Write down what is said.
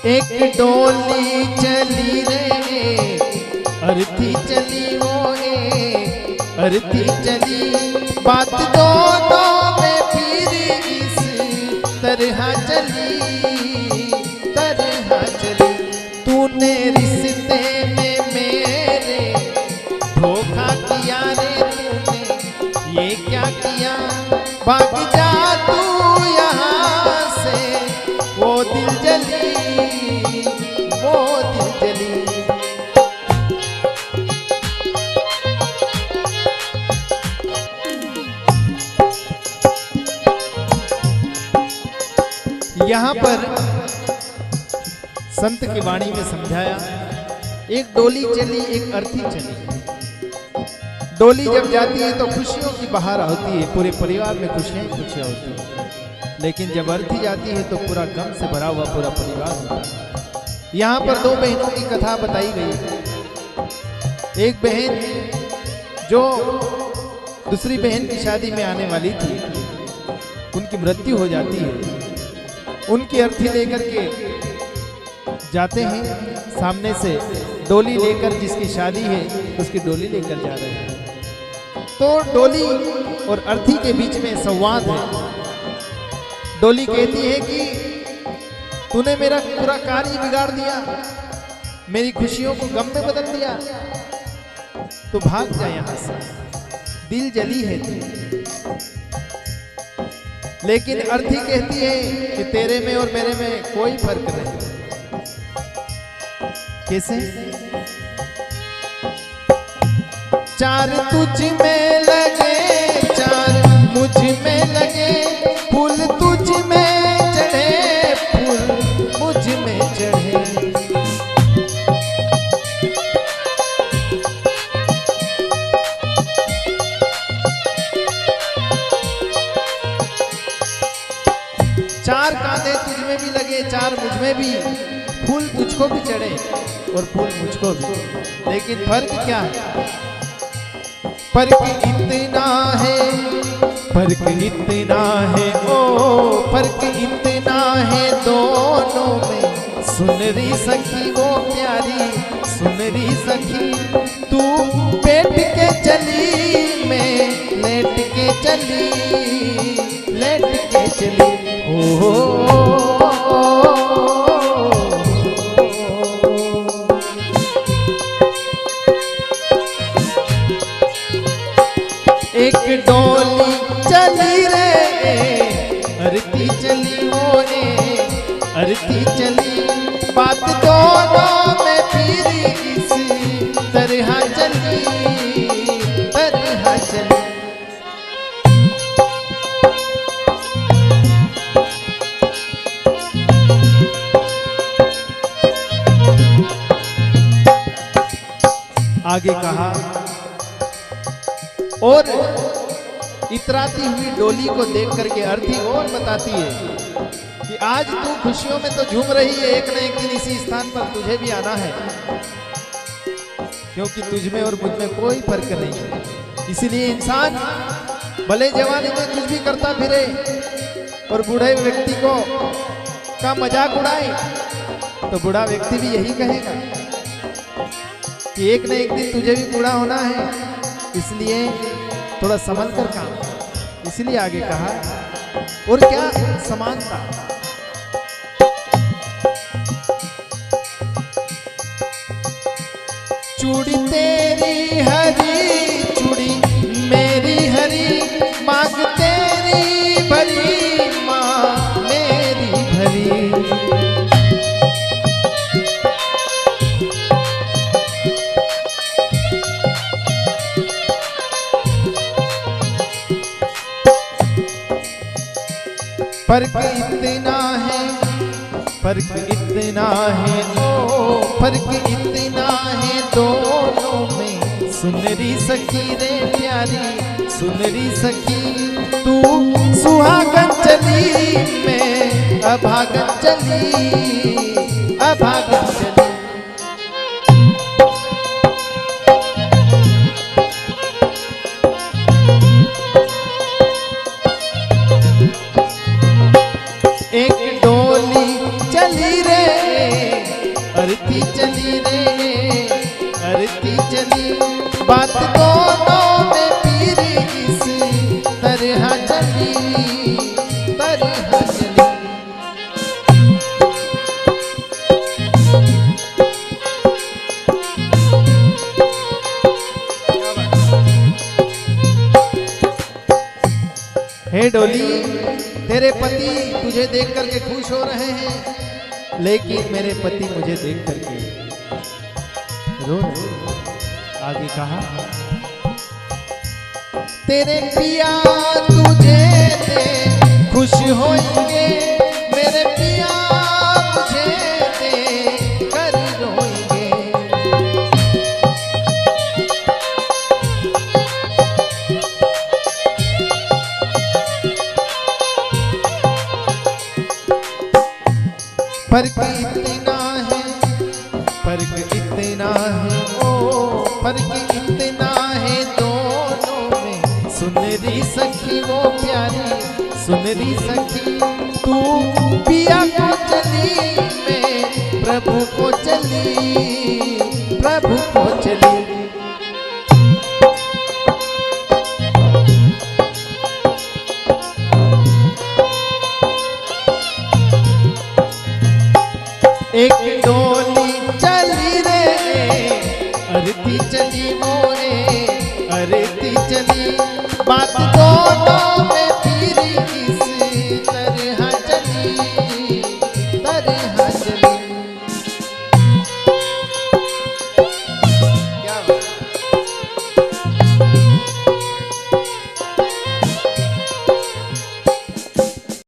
एक डोली चली रे अर्थी चली वो अर्थी चली, बात दोनों में फिर इस तरह चली तूने रिश्ते में मेरे धोखा किया रे तूने ये क्या किया, भाग जा तू यहाँ से वो दिल जली यहाँ पर संत की वाणी में समझाया, एक डोली चली एक अर्थी चली। डोली जब जाती है तो खुशियों की बहार होती है, पूरे परिवार में खुशियां ही खुशियां होती है, लेकिन जब अर्थी जाती है तो पूरा गम से भरा हुआ पूरा परिवार होता है। यहाँ पर दो बहनों की कथा बताई गई। एक बहन जो दूसरी बहन की शादी में आने वाली थी, उनकी मृत्यु हो जाती है। उनकी अर्थी लेकर के जाते हैं, सामने से डोली लेकर, जिसकी शादी है उसकी डोली लेकर जा रहे हैं। तो डोली और अर्थी के बीच में संवाद है। डोली कहती है कि तूने मेरा पूरा कार्य बिगाड़ दिया, मेरी खुशियों को गम में बदल दिया, तो भाग जा यहाँ से, दिल जली है तू। लेकिन अर्थी कहती है कि तेरे में और मेरे में कोई फर्क नहीं। कैसे? चार तुझ में लगे चार मुझ में लगे, फूल तुझ में चढ़े फूल मुझ में चढ़े। चार कांधे तुझ में भी लगे चार मुझ में भी, फूल तुझको भी चढ़े और फूल मुझको भी, लेकिन फर्क क्या है? फर्क इतना है, फर्क इतना है, ओ फर्क इतना है दोनों में। सुनरी सखी वो प्यारी सुनरी सखी, तू बैठ के चली मैं लेट के चली, लेट के चली। एक डोली चली रे अर्थी चली वो अर्थी चली, बात दोनों में फिर इस तरह चली तरह चली। आगे कहा, और इतराती हुई डोली को देख करके अर्थी और बताती है कि आज तू खुशियों में तो झूम रही है, एक न एक दिन इसी स्थान पर तुझे भी आना है, क्योंकि तुझ में और मुझ में कोई फर्क नहीं है। इसीलिए इंसान भले जवानी में कुछ भी करता फिरे और बूढ़े व्यक्ति को का मजाक उड़ाए, तो बूढ़ा व्यक्ति भी यही कहेगा कि एक न एक दिन तुझे भी बूढ़ा होना है, इसलिए थोड़ा संभल कर काम। इसलिए आगे कहा, और क्या समानता। चूड़ी तेरी हरी चूड़ी मेरी हरी, मांग तेरी भरी मां मेरी भरी। फर्क इतना है, फर्क इतना है, ओ फर्क इतना है दोनों में। सुनरी सखी रे प्यारी सुनरी सखी, तू सुहागन चली मैं अभागन चली अभागन चली। अर्थी चली रे अर्थी चली, बात दोनों में पीर इस तरह चली तरह चली। हे डोली, तेरे पति तुझे देख करके खुश हो रहे हैं, लेकिन मेरे पति मुझे देख करके रो रहे। आगे कहा, तेरे पिया तुझे दे खुश होंगे, मेरे पिया तुझे दे कर रोएंगे। फर्क इतना है, फर्क इतना है, ओ फर्क इतना है दोनों में। सुनरी सखी वो प्यारी सुनरी सखी, तू पिया को चली मैं प्रभु को चली